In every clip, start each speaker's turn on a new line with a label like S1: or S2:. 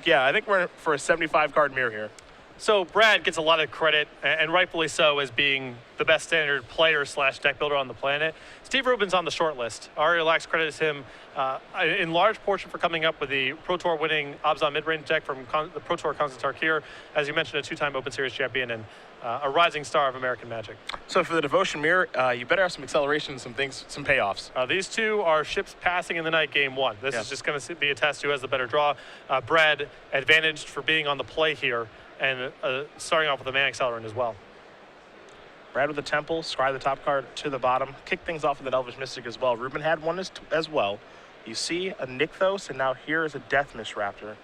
S1: think we're for a 75 card mirror here.
S2: So Brad gets a lot of credit, and rightfully so, as being the best standard player / deck builder on the planet. Steve Rubin's on the short list. Ari Lax credits him in large portion for coming up with the Pro Tour winning Abzan mid-range deck from the Pro Tour Konstantin Tarkir, as you mentioned, a 2-time Open Series champion and a rising star of American Magic.
S1: So for the Devotion Mirror, you better have some acceleration, some payoffs.
S2: These two are ships passing in the night game 1. This is just going to be a test who has the better draw. Brad advantaged for being on the play here, and starting off with a Man Accelerant as well.
S1: Brad with the Temple, scry the top card to the bottom, kick things off with an Elvish Mystic as well. Rubin had one as well. You see a Nykthos, and now here is a Deathmist Raptor.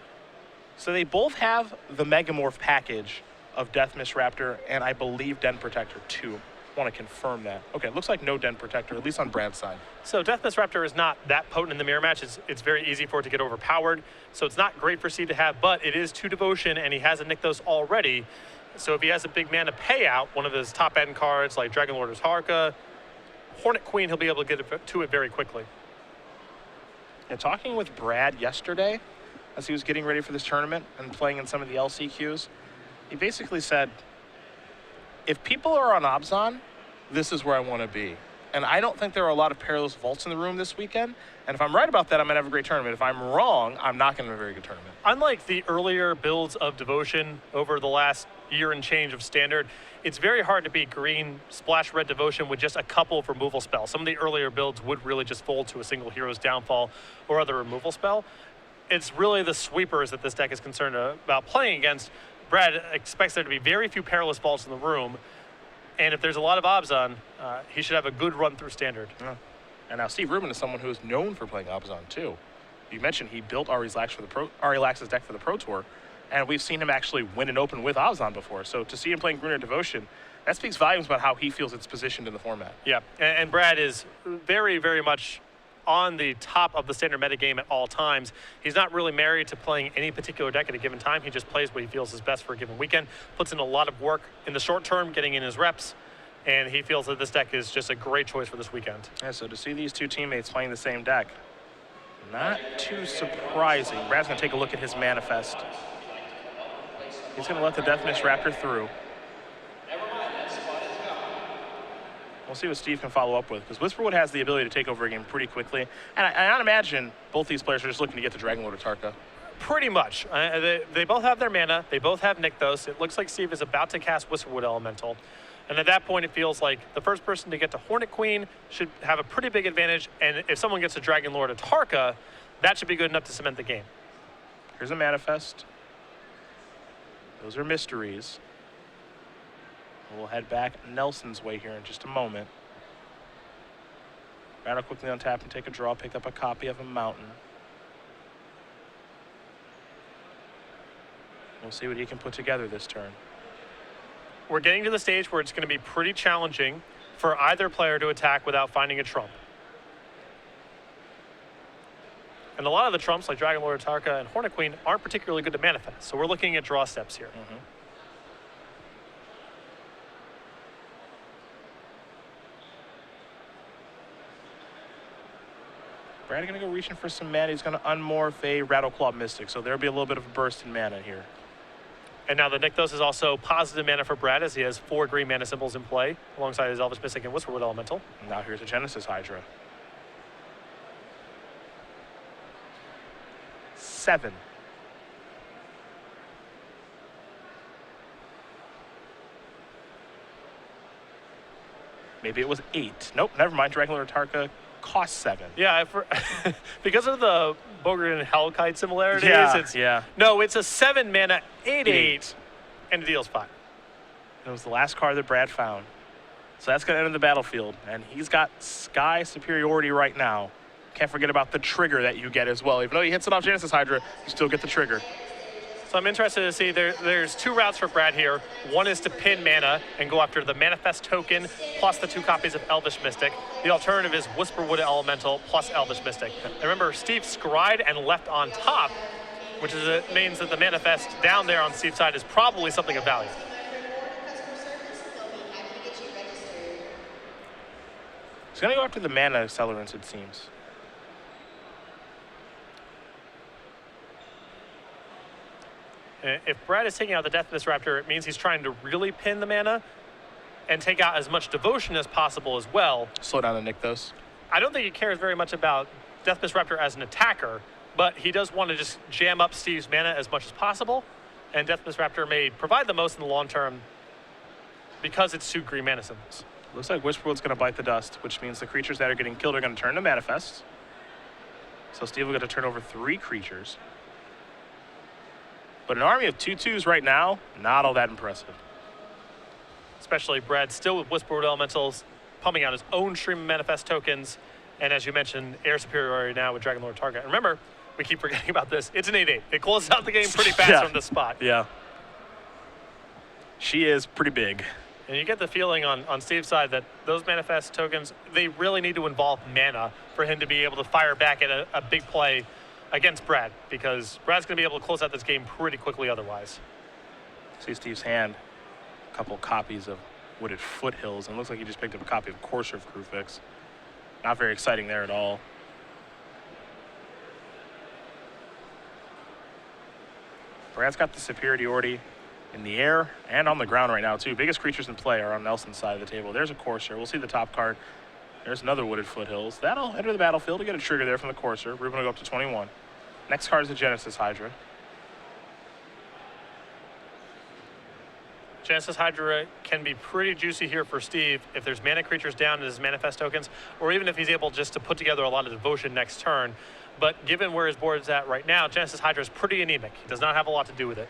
S1: So they both have the Megamorph package of Deathmist Raptor, and I believe Den Protector too. I want to confirm that. Okay, it looks like no Den Protector, at least on Brad's side.
S2: So Deathmist Raptor is not that potent in the mirror match. It's very easy for it to get overpowered. So it's not great for Steve to have, but it is 2 Devotion, and he has a Nykthos already. So if he has a big mana payout, one of his top-end cards like Dragon Lord Tarka, Hornet Queen, he'll be able to get to it very quickly.
S1: And talking with Brad yesterday, as he was getting ready for this tournament and playing in some of the LCQs, he basically said, if people are on Abzan, this is where I want to be. And I don't think there are a lot of Perilous Vaults in the room this weekend. And if I'm right about that, I'm going to have a great tournament. If I'm wrong, I'm not going to have a very good tournament.
S2: Unlike the earlier builds of Devotion over the last year and change of Standard, it's very hard to beat green splash red Devotion with just a couple of removal spells. Some of the earlier builds would really just fold to a single Hero's Downfall or other removal spell. It's really the sweepers that this deck is concerned about playing against. Brad expects there to be very few Perilous Vaults in the room. And if there's a lot of Abzan, he should have a good run through Standard.
S1: Yeah. And now Steve Rubin is someone who is known for playing Abzan too. You mentioned he built Ari Lax's deck for the Pro Tour, and we've seen him actually win an Open with Abzan before. So to see him playing Gruner Devotion, that speaks volumes about how he feels it's positioned in the format.
S2: Yeah, and Brad is very, very much on the top of the Standard metagame at all times. He's not really married to playing any particular deck at a given time. He just plays what he feels is best for a given weekend, puts in a lot of work in the short term, getting in his reps, and he feels that this deck is just a great choice for this weekend.
S1: Yeah, so to see these two teammates playing the same deck, not too surprising. Brad's going to take a look at his manifest. He's going to let the Deathmist Raptor through. We'll see what Steve can follow up with, because Whisperwood has the ability to take over a game pretty quickly. And I imagine both these players are just looking to get the Dragon Lord of Tarka.
S2: Pretty much. They both have their mana. They both have Nykthos. It looks like Steve is about to cast Whisperwood Elemental. And at that point, it feels like the first person to get to Hornet Queen should have a pretty big advantage. And if someone gets a Dragon Lord of Tarka, that should be good enough to cement the game.
S1: Here's a manifest. Those are mysteries. We'll head back Nelson's way here in just a moment. Brad will quickly untap and take a draw, pick up a copy of a mountain. We'll see what he can put together this turn.
S2: We're getting to the stage where it's going to be pretty challenging for either player to attack without finding a trump. And a lot of the trumps, like Dragon Lord Tarka and Hornet Queen, aren't particularly good to manifest. So we're looking at draw steps here.
S1: Brad going to go reaching for some mana. He's going to unmorph a Rattleclaw Mystic, so there'll be a little bit of a burst in mana here.
S2: And now the Nykthos is also positive mana for Brad, as he has 4 green mana symbols in play, alongside his Elvish Mystic and Whisperwood Elemental.
S1: And now here's a Genesis Hydra. 7. Maybe it was 8. Nope, never mind. Dragon Lord Tarka costs 7.
S2: Yeah, because of the Bogren and Hellkite similarities. No, it's a 7 mana 8/8, and it deals 5.
S1: It was the last card that Brad found. So that's going to enter the battlefield, and he's got Sky superiority right now. Can't forget about the trigger that you get as well. Even though he hits it off Genesis Hydra, you still get the trigger.
S2: So I'm interested to see, there's 2 routes for Brad here. One is to pin mana and go after the Manifest token plus the 2 copies of Elvish Mystic. The alternative is Whisperwood Elemental plus Elvish Mystic. And remember, Steve scried and left on top, which means that the Manifest down there on Steve's side is probably something of value.
S1: He's going to go after the mana accelerants, it seems.
S2: If Brad is taking out the Death Mist Raptor, it means he's trying to really pin the mana and take out as much devotion as possible as well.
S1: Slow down the Nykthos.
S2: I don't think he cares very much about Death Mist Raptor as an attacker, but he does want to just jam up Steve's mana as much as possible, and Death Mist Raptor may provide the most in the long term because it's 2 green mana symbols.
S1: Looks like Whisperwood's going to bite the dust, which means the creatures that are getting killed are going to turn to manifests. So Steve will get to turn over 3 creatures. But an army of 2/2s right now, not all that impressive.
S2: Especially Brad still with Whisperwood Elementals, pumping out his own stream of manifest tokens, and as you mentioned, air superiority now with Dragonlord Target. And remember, we keep forgetting about this. It's an 8/8. It closes out the game pretty fast from this spot.
S1: Yeah. She is pretty big.
S2: And you get the feeling on Steve's side that those manifest tokens, they really need to involve mana for him to be able to fire back at a big play against Brad, because Brad's going to be able to close out this game pretty quickly otherwise.
S1: See Steve's hand, a couple copies of Wooded Foothills, and it looks like he just picked up a copy of Courser of Krufix. Not very exciting there at all. Brad's got the superiority in the air and on the ground right now, too. Biggest creatures in play are on Nelson's side of the table. There's a Courser. We'll see the top card. There's another Wooded Foothills. That'll enter the battlefield to get a trigger there from the Courser. Rubin will go up to 21. Next card is the Genesis Hydra.
S2: Genesis Hydra can be pretty juicy here for Steve if there's mana creatures down in his manifest tokens, or even if he's able just to put together a lot of devotion next turn. But given where his board is at right now, Genesis Hydra is pretty anemic. He does not have a lot to do with it.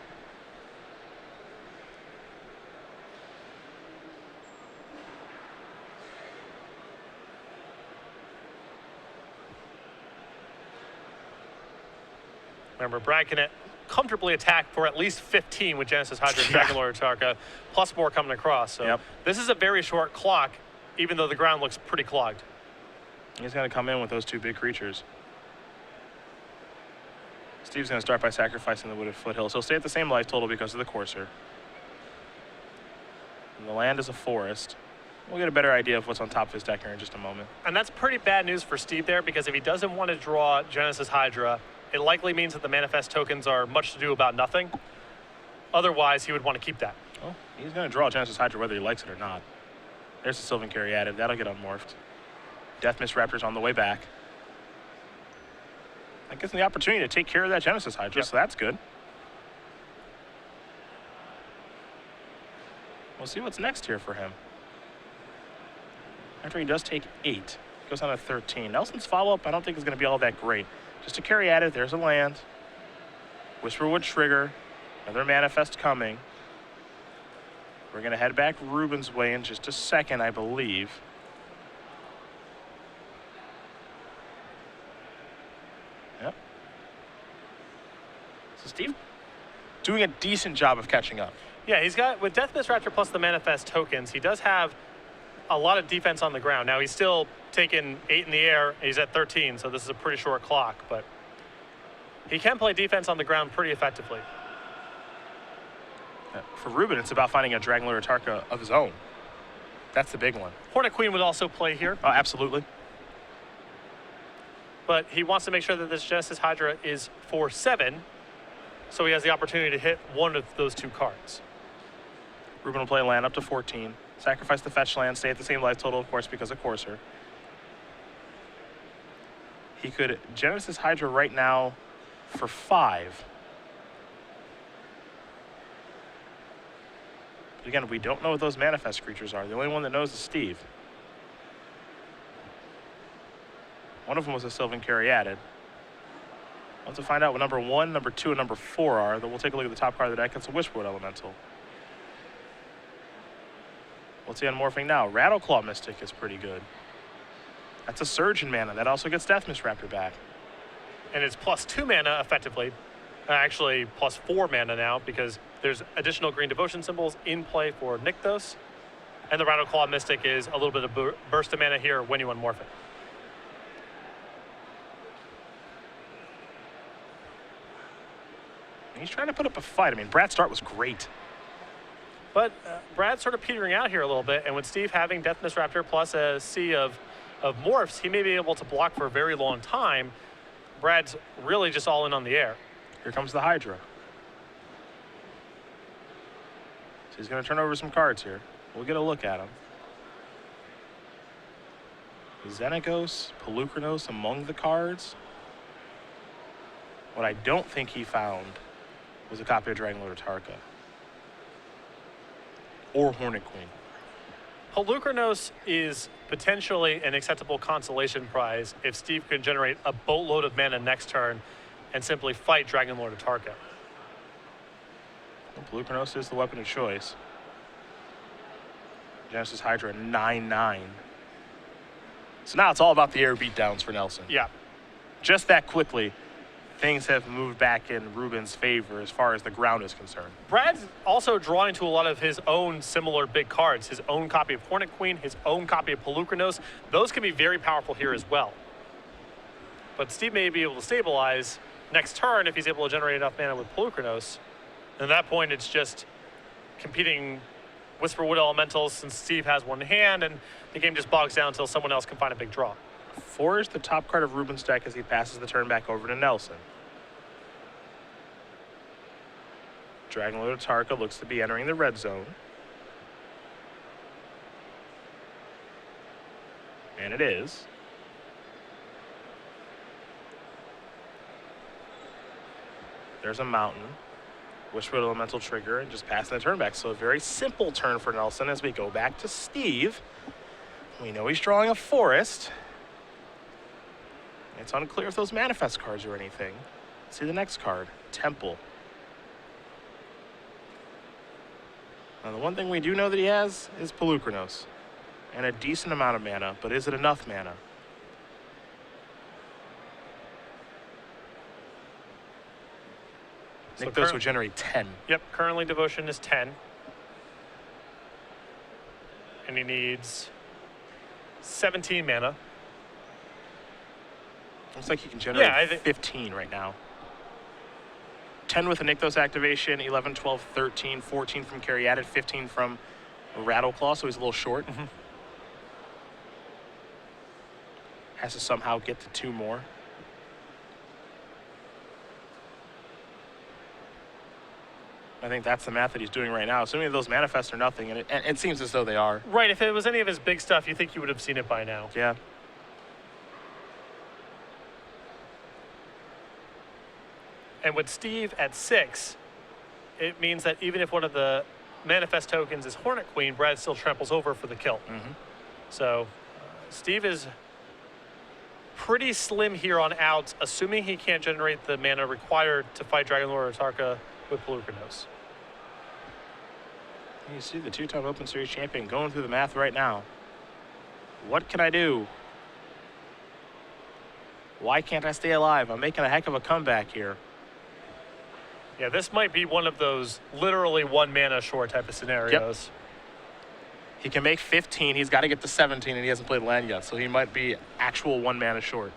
S2: Remember, Brad can comfortably attack for at least 15 with Genesis Hydra and Dragonlord Tarka, plus more coming across. So this is a very short clock, even though the ground looks pretty clogged.
S1: He's going to come in with those 2 big creatures. Steve's going to start by sacrificing the Wooded Foothills. He'll stay at the same life total because of the Courser. And the land is a forest. We'll get a better idea of what's on top of his deck here in just a moment.
S2: And that's pretty bad news for Steve there, because if he doesn't want to draw Genesis Hydra, it likely means that the manifest tokens are much to do about nothing. Otherwise, he would want to keep that.
S1: Well, he's going to draw Genesis Hydra whether he likes it or not. There's the Sylvan Caryatid. That'll get unmorphed. Death Mist Raptor's on the way back. That gives him the opportunity to take care of that Genesis Hydra, so that's good. We'll see what's next here for him. After he does take 8, he goes on to 13. Nelson's follow-up I don't think is going to be all that great. Just to carry at it, there's a land. Whisperwood trigger. Another manifest coming. We're going to head back Rubin's way in just a second, I believe. Yep. So Steve doing a decent job of catching up.
S2: Yeah, he's got, with Death Mist Raptor plus the manifest tokens, he does have a lot of defense on the ground. Now, he's still taking 8 in the air. He's at 13, so this is a pretty short clock, but he can play defense on the ground pretty effectively.
S1: For Rubin, it's about finding a Dragonlord Tarka of his own. That's the big one.
S2: Hornet Queen would also play here.
S1: Oh, absolutely.
S2: But he wants to make sure that this Genesis Hydra is 4/7, so he has the opportunity to hit one of those 2 cards.
S1: Rubin will play land up to 14. Sacrifice the fetch land, stay at the same life total, of course, because of Courser. He could Genesis Hydra right now for 5. But again, we don't know what those manifest creatures are. The only one that knows is Steve. One of them was a Sylvan Caryatid. We'll have to find out what number 1, number 2, and number 4 are. Then we'll take a look at the top card of the deck. It's a Wishwood Elemental. What's he unmorphing now? Rattleclaw Mystic is pretty good. That's a Surge in mana. That also gets Death Mist Raptor back.
S2: And it's plus 2 mana effectively. Actually, plus 4 mana now, because there's additional green devotion symbols in play for Nykthos. And the Rattleclaw Mystic is a little bit of burst of mana here when you unmorph it.
S1: He's trying to put up a fight. I mean, Brad's start was great.
S2: But Brad's sort of petering out here a little bit, and with Steve having Death Mist Raptor plus a sea of morphs, he may be able to block for a very long time. Brad's really just all in on the air.
S1: Here comes the Hydra. he's going to turn over some cards here. We'll get a look at them. Xenagos, Pelucranos among the cards. What I don't think he found was a copy of Dragon Lord Tarka. Or Hornet Queen.
S2: Pelucranos is potentially an acceptable consolation prize if Steve can generate a boatload of mana next turn and simply fight Dragon Lord Tarka.
S1: Well, Pelucranos is the weapon of choice. Genesis Hydra 9/9. So now it's all about the air beatdowns for Nelson.
S2: Yeah.
S1: Just that quickly, things have moved back in Rubin's favor as far as the ground is concerned.
S2: Brad's also drawing to a lot of his own similar big cards. His own copy of Hornet Queen, his own copy of Pelucranos. Those can be very powerful here as well. But Steve may be able to stabilize next turn if he's able to generate enough mana with Pelucranos. And at that point, it's just competing Whisperwood Elementals since Steve has one hand, and the game just bogs down until someone else can find a big draw.
S1: 4 is the top card of Rubin's deck as he passes the turn back over to Nelson. Dragon Lord Tarka looks to be entering the red zone. And it is. There's a mountain. Whisperwood Elemental trigger and just passing the turn back. So a very simple turn for Nelson as we go back to Steve. We know he's drawing a forest. It's unclear if those manifest cards or anything. Let's see the next card, Temple. Now the one thing we do know that he has is Pelucranos. And a decent amount of mana, but is it enough mana? Nykthos would generate 10.
S2: Yep, currently Devotion is 10. And he needs 17 mana.
S1: Looks like he can generate
S2: Yeah,
S1: 15 right now. 10 with a Nykthos activation, 11, 12, 13, 14 from Caryatid, 15 from Rattleclaw, so he's a little short. Has to somehow get to 2 more. I think that's the math that he's doing right now. Assuming those manifests are nothing, and it seems as though they are.
S2: Right, if it was any of his big stuff, you think you would have seen it by now.
S1: Yeah.
S2: And with Steve at 6, it means that even if one of the manifest tokens is Hornet Queen, Brad still tramples over for the kill. So Steve is pretty slim here on outs, assuming he can't generate the mana required to fight Dragon Lord Tarka with Pelucranos.
S1: You see the 2-time Open Series champion going through the math right now. What can I do? Why can't I stay alive? I'm making a heck of a comeback here.
S2: Yeah, this might be one of those literally 1 mana short type of scenarios.
S1: Yep. He can make 15. He's got to get to 17, and he hasn't played land yet, so he might be actual 1 mana short.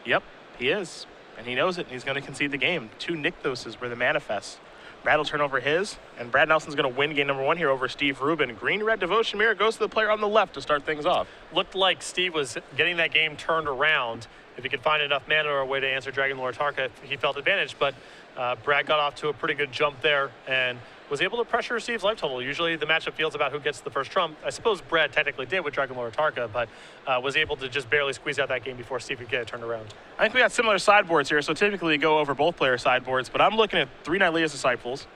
S1: Yep, he is. And he knows it, and he's going to concede the game. 2 Nykthoses were the manifest. Brad will turn over his, and Brad Nelson's going to win game number 1 here over Steve Rubin. Green-red Devotion Mirror goes to the player on the left to start things off.
S2: Looked like Steve was getting that game turned around. If he could find enough mana or a way to answer Dragon Lord Tarka, he felt advantage. But Brad got off to a pretty good jump there and was able to pressure Steve's life total. Usually the matchup feels about who gets the first trump. I suppose Brad technically did with Dragon Lord Tarka, but was able to just barely squeeze out that game before Steve could get it turned around.
S1: I think we got similar sideboards here, so typically we go over both player sideboards, but I'm looking at 3 Nylea's Disciples,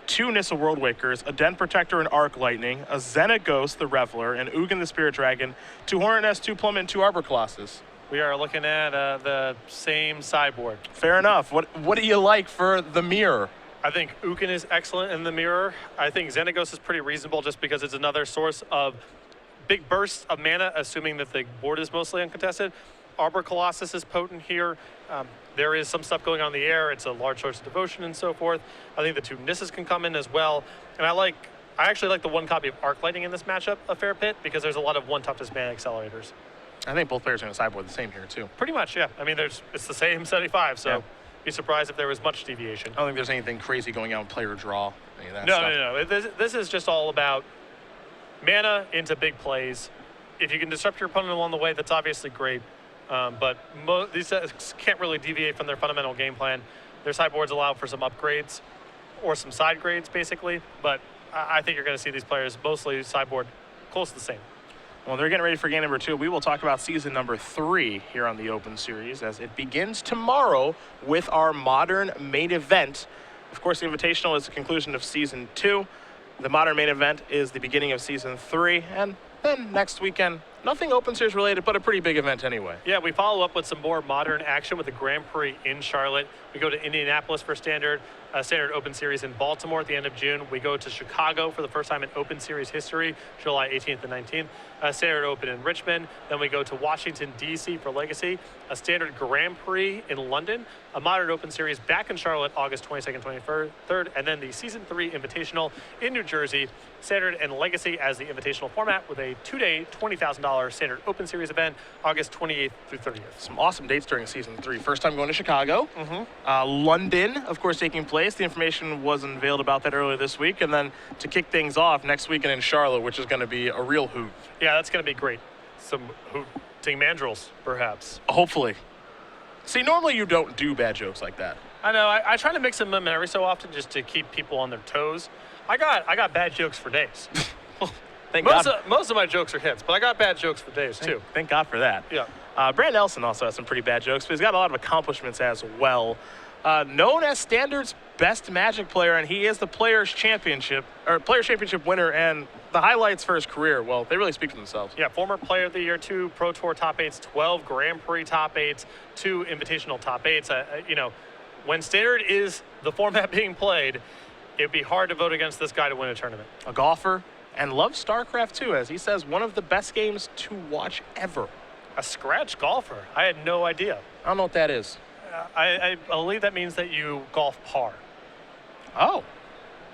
S1: 2 Nissa Worldwakers, a Den Protector and Arc Lightning, a Xenagos the Reveler, and Ugin the Spirit Dragon, 2 Hornet Nest, 2 Plummet, and 2 Arbor Colossus.
S2: We are looking at the same sideboard.
S1: Fair enough. What do you like for the mirror?
S2: I think Ugin is excellent in the mirror. I think Xenagos is pretty reasonable just because it's another source of big bursts of mana, assuming that the board is mostly uncontested. Arbor Colossus is potent here. There is some stuff going on in the air. It's a large source of devotion and so forth. I think the 2 Nissas can come in as well. And I actually like the 1 copy of Arc Lightning in this matchup a fair bit because there's a lot of 1 toughness mana accelerators.
S1: I think both players are going to sideboard the same here, too.
S2: Pretty much, yeah. I mean, it's the same 75, so be surprised if there was much deviation.
S1: I don't think there's anything crazy going on with player draw. Any of that
S2: No,
S1: stuff.
S2: no. This is just all about mana into big plays. If you can disrupt your opponent along the way, that's obviously great. But these sets can't really deviate from their fundamental game plan. Their sideboards allow for some upgrades or some side grades, basically. But I think you're going to see these players mostly sideboard close to the same.
S1: Well, they're getting ready for game number 2. We will talk about season number 3 here on the Open Series as it begins tomorrow with our Modern main event. Of course, the Invitational is the conclusion of season 2. The Modern main event is the beginning of season 3. And then next weekend, nothing Open Series related, but a pretty big event anyway.
S2: Yeah, we follow up with some more Modern action with the Grand Prix in Charlotte. We go to Indianapolis for Standard Open Series in Baltimore at the end of June. We go to Chicago for the first time in Open Series history, July 18th and 19th. Standard Open in Richmond. Then we go to Washington, D.C. for Legacy. A Standard Grand Prix in London. A Modern Open Series back in Charlotte, August 22nd, 23rd. And then the Season 3 Invitational in New Jersey. Standard and Legacy as the Invitational format with a 2-day, $20,000 Standard Open Series event, August 28th through 30th.
S1: Some awesome dates during season 3. First time going to Chicago. London, of course, taking place. The information was unveiled about that earlier this week. And then to kick things off next weekend in Charlotte, which is going to be a real hoot.
S2: Yeah, that's going to be great. Some hooting mandrels, perhaps.
S1: Hopefully. See, normally you don't do bad jokes like that.
S2: I know. I try to mix them in every so often just to keep people on their toes. I got bad jokes for days. Most of my jokes are hits, but I got bad jokes for days, too.
S1: Thank God for that.
S2: Yeah.
S1: Brad Nelson also has some pretty bad jokes, but he's got a lot of accomplishments as well. Known as Standard's best Magic player, and he is the Players' Championship winner, and the highlights for his career, well, they really speak for themselves.
S2: Yeah, former Player of the Year, 2 Pro Tour top 8s, 12 Grand Prix top 8s, 2 Invitational top 8s. When Standard is the format being played, it'd be hard to vote against this guy to win a tournament.
S1: A golfer, and loves StarCraft too, as he says, one of the best games to watch ever.
S2: A scratch golfer? I had no idea.
S1: I don't know what that is.
S2: I believe that means that you golf par.
S1: Oh,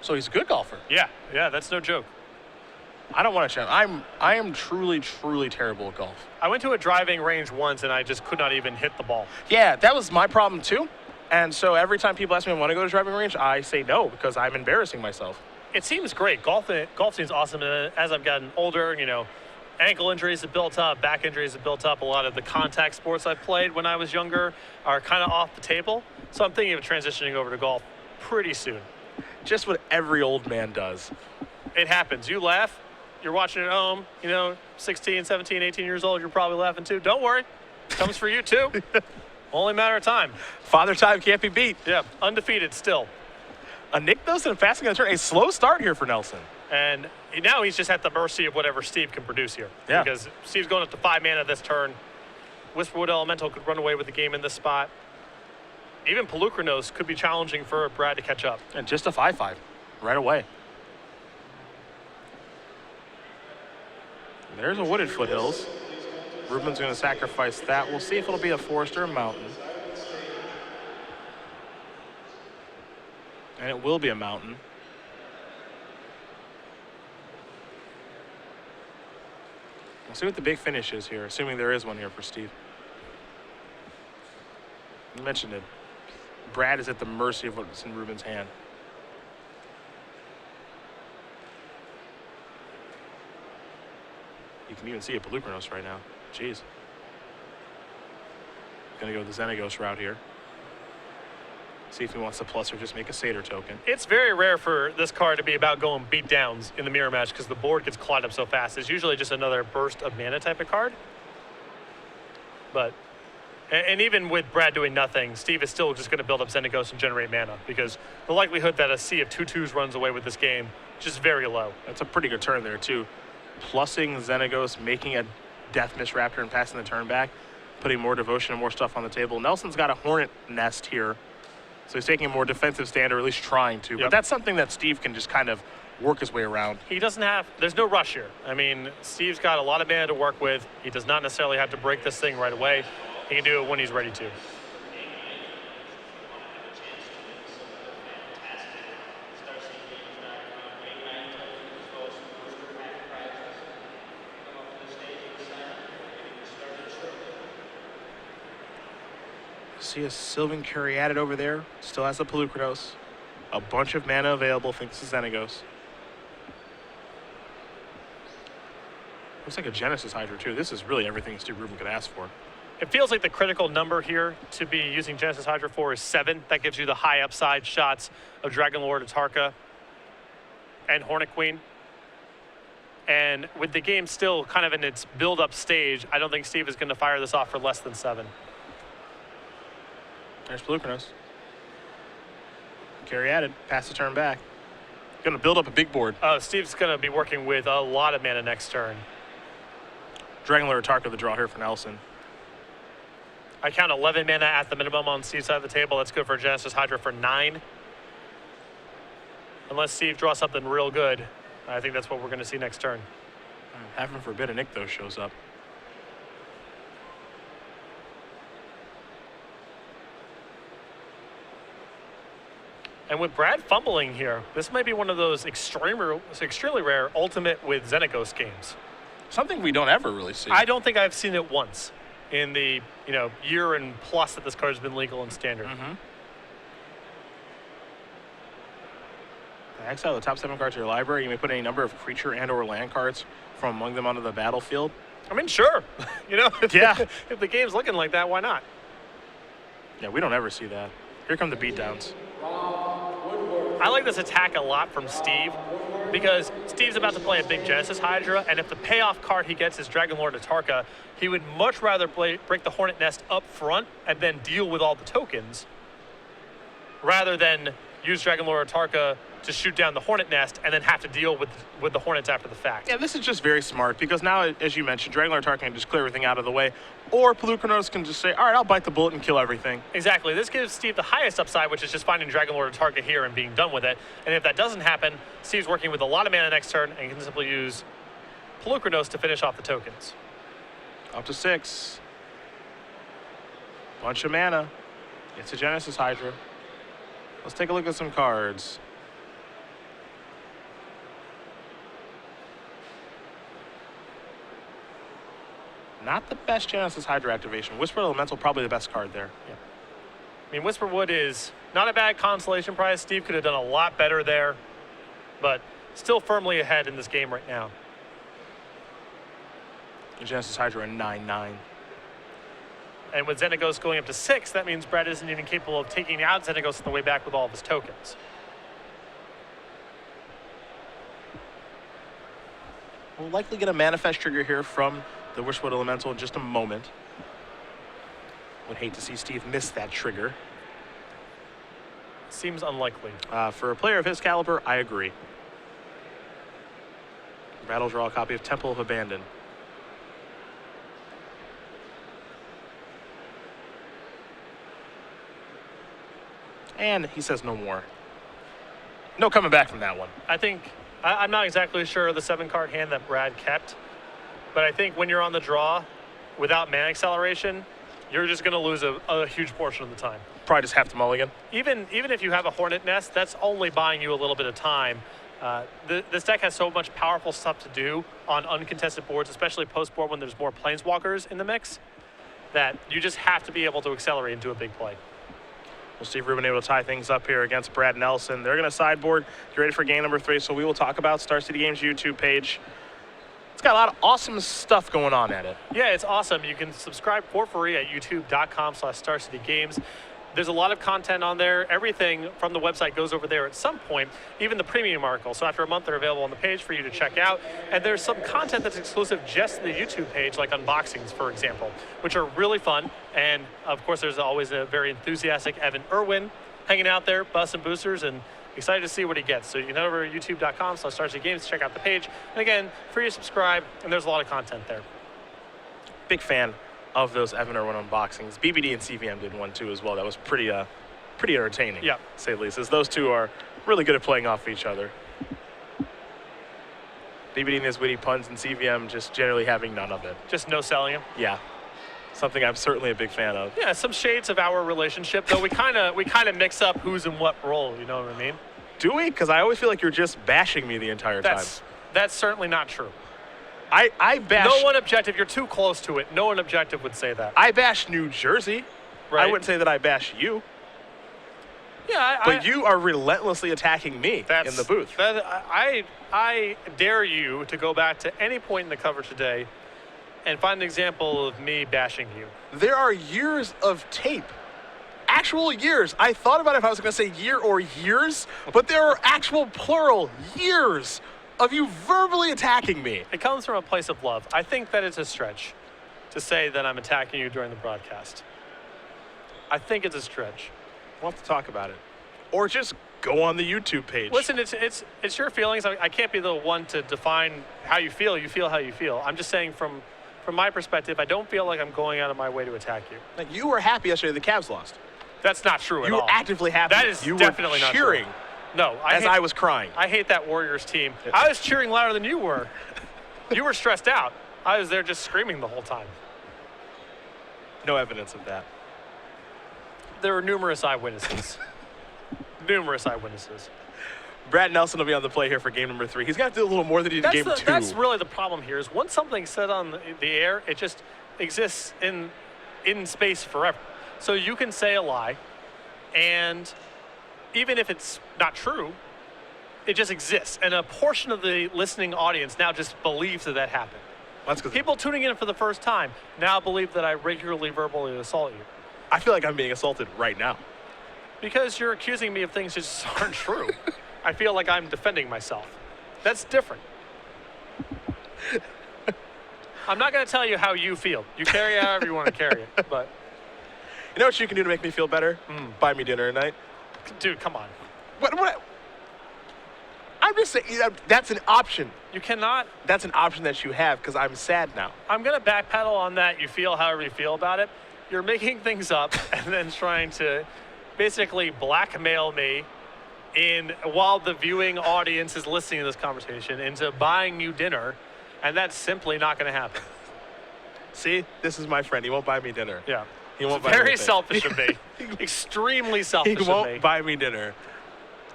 S1: so he's a good golfer.
S2: Yeah, that's no joke.
S1: I don't want to challenge. I am truly, truly terrible at golf.
S2: I went to a driving range once, and I just could not even hit the ball.
S1: Yeah, that was my problem too. And so every time people ask me if I want to go to driving range, I say no because I'm embarrassing myself.
S2: It seems great. Golf seems awesome. And as I've gotten older, ankle injuries have built up, back injuries have built up. A lot of the contact sports I played when I was younger are kind of off the table. So I'm thinking of transitioning over to golf pretty soon.
S1: Just what every old man does.
S2: It happens. You laugh. You're watching at home, 16, 17, 18 years old. You're probably laughing too. Don't worry. It comes for you too. Only a matter of time.
S1: Father time can't be beat.
S2: Yeah, undefeated still.
S1: A Nick Nelson passing on the turn. A slow start here for Nelson.
S2: And now he's just at the mercy of whatever Steve can produce here.
S1: Yeah.
S2: Because Steve's going up to 5 mana this turn. Whisperwood Elemental could run away with the game in this spot. Even Pelucranos could be challenging for Brad to catch up.
S1: And just a 5/5 right away. There's a Wooded Foothills. Rubin's going to sacrifice that. We'll see if it'll be a forest or a mountain. And it will be a mountain. We'll see what the big finish is here, assuming there is one here for Steve. You mentioned it. Brad is at the mercy of what's in Rubin's hand. You can even see a Pelucranos right now. Jeez. Gonna go the Xenagos route here. See if he wants to plus or just make a Satyr token.
S2: It's very rare for this card to be about going beat downs in the mirror match because the board gets clogged up so fast. It's usually just another burst of mana type of card. But, and even with Brad doing nothing, Steve is still just going to build up Xenagos and generate mana because the likelihood that a sea of 2/2s runs away with this game is just very low.
S1: That's a pretty good turn there too. Plussing Xenagos, making a Death Mist Raptor and passing the turn back, putting more devotion and more stuff on the table. Nelson's got a Hornet Nest here. So he's taking a more defensive stand, or at least trying to. But that's something that Steve can just kind of work his way around.
S2: He doesn't have, there's no rush here. I mean, Steve's got a lot of mana to work with. He does not necessarily have to break this thing right away. He can do it when he's ready to.
S1: See a Sylvan Caryatid over there. Still has the Pelucranos. A bunch of mana available. Think this is Xenagos. Looks like a Genesis Hydra too. This is really everything Steve Rubin could ask for.
S2: It feels like the critical number here to be using Genesis Hydra for is 7. That gives you the high upside shots of Dragon Lord, Atarka, and Hornet Queen. And with the game still kind of in its build-up stage, I don't think Steve is going to fire this off for less than 7.
S1: There's Pelucranos. Carry added. Pass the turn back. Going to build up a big board.
S2: Steve's going to be working with a lot of mana next turn.
S1: Dragon Lord Atarka the draw here for Nelson.
S2: I count 11 mana at the minimum on Steve's side of the table. That's good for Genesis Hydra for 9. Unless Steve draws something real good, I think that's what we're going to see next turn.
S1: Heaven forbid a Nykthos shows up.
S2: And with Brad fumbling here, this might be one of those extremely rare Ultimate with Xenagos games.
S1: Something we don't ever really see.
S2: I don't think I've seen it once in the year and plus that this card has been legal in Standard.
S1: Exile the top 7 cards of your library. You may put any number of creature and/or land cards from among them onto the battlefield.
S2: I mean, sure.
S1: Yeah.
S2: If the game's looking like that, why not?
S1: Yeah, we don't ever see that. Here come the beatdowns.
S2: I like this attack a lot from Steve because Steve's about to play a big Genesis Hydra, and if the payoff card he gets is Dragon Lord Atarka, he would much rather break the Hornet Nest up front and then deal with all the tokens rather than use Dragon Lord Atarka to shoot down the Hornet Nest and then have to deal with the Hornets after the fact.
S1: Yeah, this is just very smart because now, as you mentioned, Dragon Lord Atarka can just clear everything out of the way, or Pelucranos can just say, all right, I'll bite the bullet and kill everything.
S2: Exactly. This gives Steve the highest upside, which is just finding Dragon Lord Atarka here and being done with it. And if that doesn't happen, Steve's working with a lot of mana next turn and can simply use Pelucranos to finish off the tokens.
S1: Up to 6. Bunch of mana. It's a Genesis Hydra. Let's take a look at some cards. Not the best Genesis Hydra activation. Whisper Elemental, probably the best card there.
S2: Yeah. I mean, Whisperwood is not a bad consolation prize. Steve could have done a lot better there, but still firmly ahead in this game right now.
S1: Genesis Hydra a 9/9.
S2: And with Xenagos going up to 6, that means Brad isn't even capable of taking out Xenagos on the way back with all of his tokens.
S1: We'll likely get a Manifest trigger here from the Wishwood Elemental in just a moment. Would hate to see Steve miss that trigger.
S2: Seems unlikely.
S1: For a player of his caliber, I agree. Battle draw a copy of Temple of Abandon. And he says no more. No coming back from that one.
S2: I think, I'm not exactly sure of the 7-card hand that Brad kept, but I think when you're on the draw without mana acceleration, you're just going to lose a huge portion of the time.
S1: Probably just have to mulligan.
S2: Even if you have a Hornet Nest, that's only buying you a little bit of time. This deck has so much powerful stuff to do on uncontested boards, especially post-board when there's more Planeswalkers in the mix, that you just have to be able to accelerate into a big play.
S1: Well, Steve Rubin able to tie things up here against Brad Nelson. They're going to sideboard. Get ready for game number 3. So we will talk about Star City Games YouTube page. It's got a lot of awesome stuff going on at it.
S2: Yeah, it's awesome. You can subscribe for free at youtube.com/StarCityGames. There's a lot of content on there. Everything from the website goes over there at some point, even the premium articles. So after a month, they're available on the page for you to check out. And there's some content that's exclusive just to the YouTube page, like unboxings, for example, which are really fun. And of course, there's always a very enthusiastic Evan Irwin hanging out there, busting boosters, and excited to see what he gets. So you can head over to youtube.com/StarCityGames, check out the page. And again, free to subscribe, and there's a lot of content there.
S1: Big fan of those Evan Irwin unboxings. BBD and CVM did one too as well. That was pretty entertaining,
S2: yeah,
S1: to say the least, as those two are really good at playing off each other. BBD and his witty puns, and CVM just generally having none of it.
S2: Just no selling him.
S1: Yeah, something I'm certainly a big fan of.
S2: Yeah, some shades of our relationship, though we kind of mix up who's in what role. You know what I mean?
S1: Do we? Because I always feel like you're just bashing me the entire time.
S2: That's certainly not true.
S1: I bash.
S2: No one objective. You're too close to it. No one objective would say that.
S1: I bash New Jersey.
S2: Right.
S1: I wouldn't say that I bash you.
S2: Yeah,
S1: but you are relentlessly attacking me in the booth.
S2: I dare you to go back to any point in the cover today and find an example of me bashing you.
S1: There are years of tape. Actual years. I thought about if I was going to say year or years, but there are actual plural years of you verbally attacking me.
S2: It comes from a place of love. I think that it's a stretch to say that I'm attacking you during the broadcast. I think it's a stretch.
S1: We'll have to talk about it. Or just go on the YouTube page.
S2: Listen, it's your feelings. I can't be the one to define how you feel. You feel how you feel. I'm just saying from my perspective, I don't feel like I'm going out of my way to attack you.
S1: Like, you were happy yesterday the Cavs lost.
S2: That's not true at
S1: You
S2: all.
S1: were actively happy.
S2: That is
S1: you
S2: definitely
S1: were
S2: not
S1: cheering
S2: true. No,
S1: I was crying.
S2: I hate that Warriors team. I was cheering louder than you were. You were stressed out. I was there just screaming the whole time.
S1: No evidence of that.
S2: There were numerous eyewitnesses. Numerous eyewitnesses.
S1: Brad Nelson will be on the play here for game number 3. He's got to do a little more than he did in game 2.
S2: That's really the problem here is once something's said on the air, it just exists in space forever. So you can say a lie, and even if it's not true, it just exists. And a portion of the listening audience now just believes that happened.
S1: That's because
S2: People tuning in for the first time now believe that I regularly verbally assault you.
S1: I feel like I'm being assaulted right now.
S2: Because you're accusing me of things that just aren't true. I feel like I'm defending myself. That's different. I'm not going to tell you how you feel. You carry it however you want to carry it. But
S1: You know what you can do to make me feel better? Buy me dinner tonight.
S2: dude, come on.
S1: What? I'm just saying, that's an option.
S2: You cannot.
S1: That's an option that you have because I'm sad now.
S2: I'm going to backpedal on that. You feel however you feel about it. You're making things up and then trying to basically blackmail me while the viewing audience is listening to this conversation into buying you dinner, and that's simply not going to happen.
S1: See, this is my friend. He won't buy me dinner.
S2: Yeah.
S1: He won't
S2: It's
S1: buy me
S2: very
S1: dinner.
S2: selfish of me. Extremely selfish
S1: He
S2: of me.
S1: won't buy me dinner.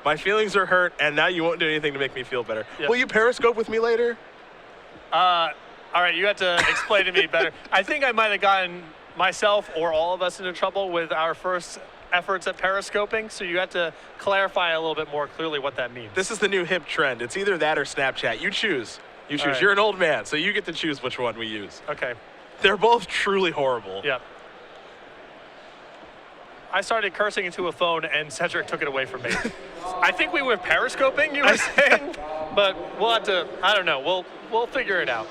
S1: My feelings are hurt, and now you won't do anything to make me feel better.
S2: Yep.
S1: Will you Periscope with me later?
S2: All right, you have to explain to me better. I think I might have gotten myself or all of us into trouble with our first efforts at periscoping, so you have to clarify a little bit more clearly what that means.
S1: This is the new hip trend. It's either that or Snapchat. You choose. You choose.
S2: right.
S1: You're an old man, so you get to choose which one we use.
S2: Okay.
S1: They're both truly horrible.
S2: Yep. I started cursing into a phone, and Cedric took it away from me. I think we were periscoping, you were saying, but we'll have to. I don't know. We'll figure it out.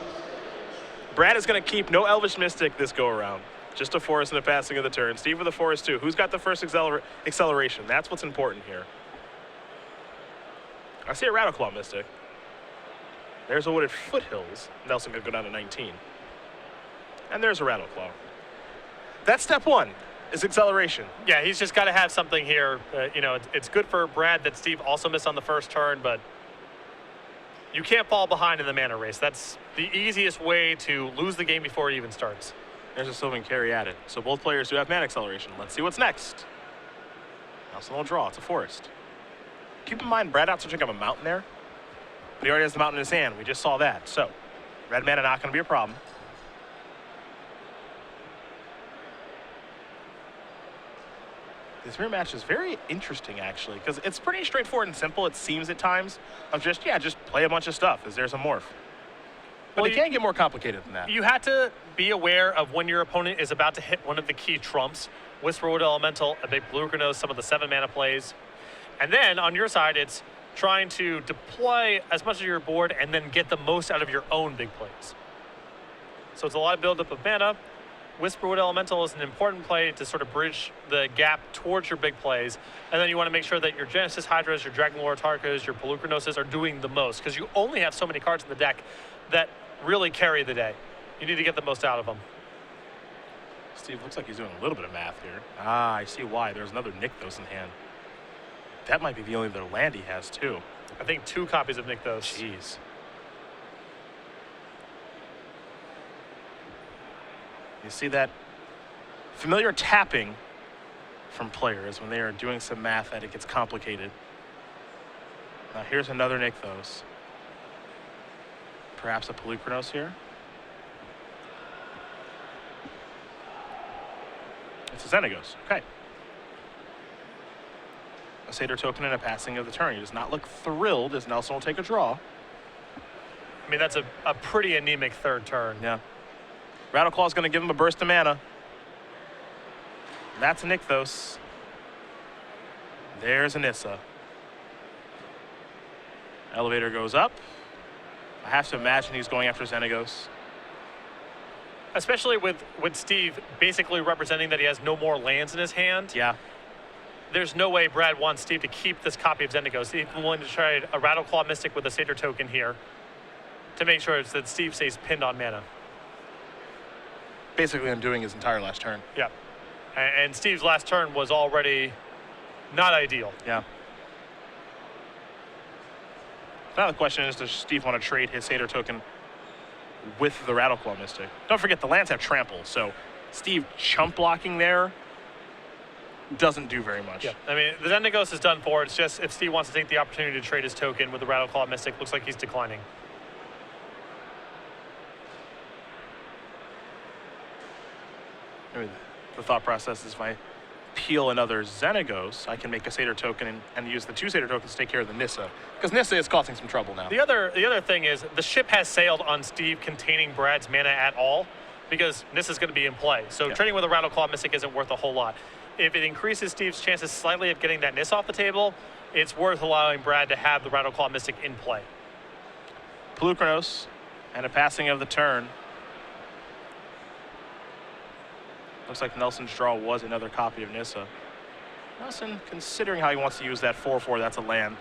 S1: Brad is going to keep no Elvish Mystic this go-around. Just a Forest and a passing of the turn. Steve with a Forest, too. Who's got the first acceleration? That's what's important here. I see a Rattleclaw Mystic. There's a Wooded Foothills. Nelson could go down to 19. And there's a Rattleclaw. That's step 1, is acceleration.
S2: Yeah, he's just got to have something here. It's good for Brad that Steve also missed on the first turn, but you can't fall behind in the mana race. That's the easiest way to lose the game before it even starts.
S1: There's a Sylvan Carry added. So both players do have mana acceleration. Let's see what's next. Nelson will draw. It's a Forest. Keep in mind, Brad not switching up a mountain there. But he already has the mountain in his hand. We just saw that. So, red mana not going to be a problem. This mirror match is very interesting, actually, because it's pretty straightforward and simple, it seems at times, of just play a bunch of stuff as there's a morph. But it can get more complicated than that.
S2: You have to be aware of when your opponent is about to hit one of the key trumps. Whisperwood Elemental, a big blue knows some of the 7 mana plays. And then on your side, it's trying to deploy as much of your board and then get the most out of your own big plays. So it's a lot of buildup of mana. Whisperwood Elemental is an important play to sort of bridge the gap towards your big plays. And then you want to make sure that your Genesis Hydras, your Dragon Lord Tarkas, your Pelucranoses are doing the most, because you only have so many cards in the deck that really carry the day. You need to get the most out of them.
S1: Steve looks like he's doing a little bit of math here. Ah, I see why. There's another Nykthos in hand. That might be the only other land he has, too.
S2: I think 2 copies of Nykthos.
S1: Jeez. You see that familiar tapping from players when they are doing some math that it gets complicated. Now here's another Nykthos. Perhaps a Pelucranos here. It's a Xenagos. Okay. A Satyr token and a passing of the turn. He does not look thrilled as Nelson will take a draw.
S2: I mean, that's a pretty anemic third turn.
S1: Yeah. Rattle Claw is going to give him a burst of mana. That's a Nykthos. There's a Nissa. Elevator goes up. I have to imagine he's going after Xenagos.
S2: Especially with Steve basically representing that he has no more lands in his hand.
S1: Yeah.
S2: There's no way Brad wants Steve to keep this copy of Xenagos. He's willing to trade a Rattleclaw Mystic with a Satyr token here to make sure that Steve stays pinned on mana.
S1: Basically undoing his entire last turn.
S2: Yeah. And Steve's last turn was already not ideal.
S1: Yeah. Now the question is, does Steve want to trade his Satyr token with the Rattleclaw Mystic? Don't forget, the lands have trample, so Steve chump blocking there doesn't do very much.
S2: Yeah, I mean, the Xenagos is done for. It's just if Steve wants to take the opportunity to trade his token with the Rattleclaw Mystic, looks like he's declining.
S1: Maybe the thought process is if I peel another Xenagos, I can make a Satyr token and use the 2 Satyr tokens to take care of the Nissa. Because Nissa is causing some trouble now.
S2: The other thing is the ship has sailed on Steve containing Brad's mana at all because Nissa's going to be in play. So trading with a Rattleclaw Mystic isn't worth a whole lot. If it increases Steve's chances slightly of getting that Nissa off the table, it's worth allowing Brad to have the Rattleclaw Mystic in play.
S1: Polukranos and a passing of the turn. Looks like Nelson's draw was another copy of Nissa. Nelson, considering how he wants to use that 4/4, that's a land.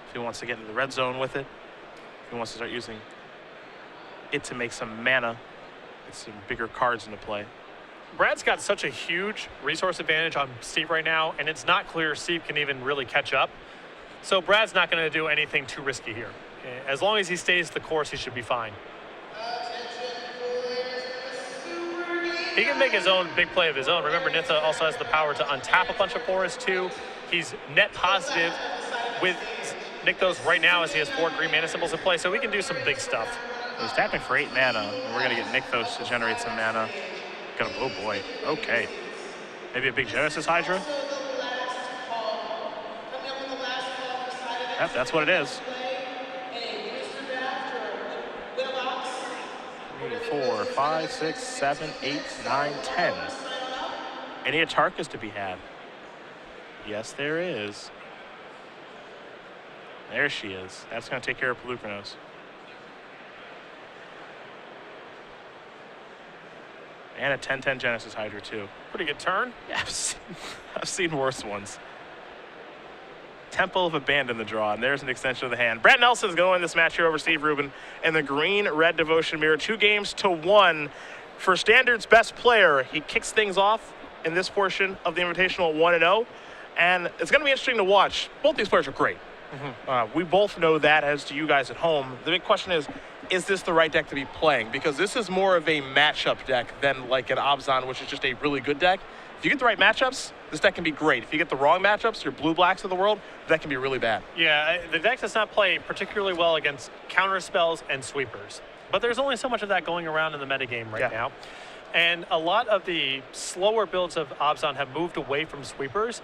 S1: If he wants to get into the red zone with it, if he wants to start using it to make some mana, get some bigger cards into play.
S2: Brad's got such a huge resource advantage on Steve right now, and it's not clear Steve can even really catch up. So Brad's not going to do anything too risky here. As long as he stays the course, he should be fine. He can make his own big play of his own. Remember, Nissa also has the power to untap a bunch of forests too. He's net positive with Nykthos right now as he has 4 green mana symbols in play, so he can do some big stuff.
S1: He's tapping for 8 mana, and we're going to get Nykthos to generate some mana. Oh boy, okay. Maybe a big Genesis Hydra? Yep, that's what it is. 3, 4, 5, 6, 7, 8, 9, 10. Any Atarkas to be had? Yes, there is. There she is. That's going to take care of Polukranos. And a 10/10 Genesis Hydra, too.
S2: Pretty good turn.
S1: Yeah, I've seen worse ones. Temple of Abandon the draw, and there's an extension of the hand. Brett Nelson's going to win this match here over Steve Rubin in the green-red Devotion Mirror. 2-1 for Standard's best player. He kicks things off in this portion of the Invitational 1-0, and it's going to be interesting to watch. Both these players are great. We both know that, as to you guys at home. The big question is this the right deck to be playing? Because this is more of a matchup deck than like an Abzan, which is just a really good deck. If you get the right matchups, this deck can be great. If you get the wrong matchups, your blue-blacks of the world, that can be really bad.
S2: Yeah, the deck does not play particularly well against counter spells and sweepers. But there's only so much of that going around in the metagame right now. And a lot of the slower builds of Abzan have moved away from sweepers.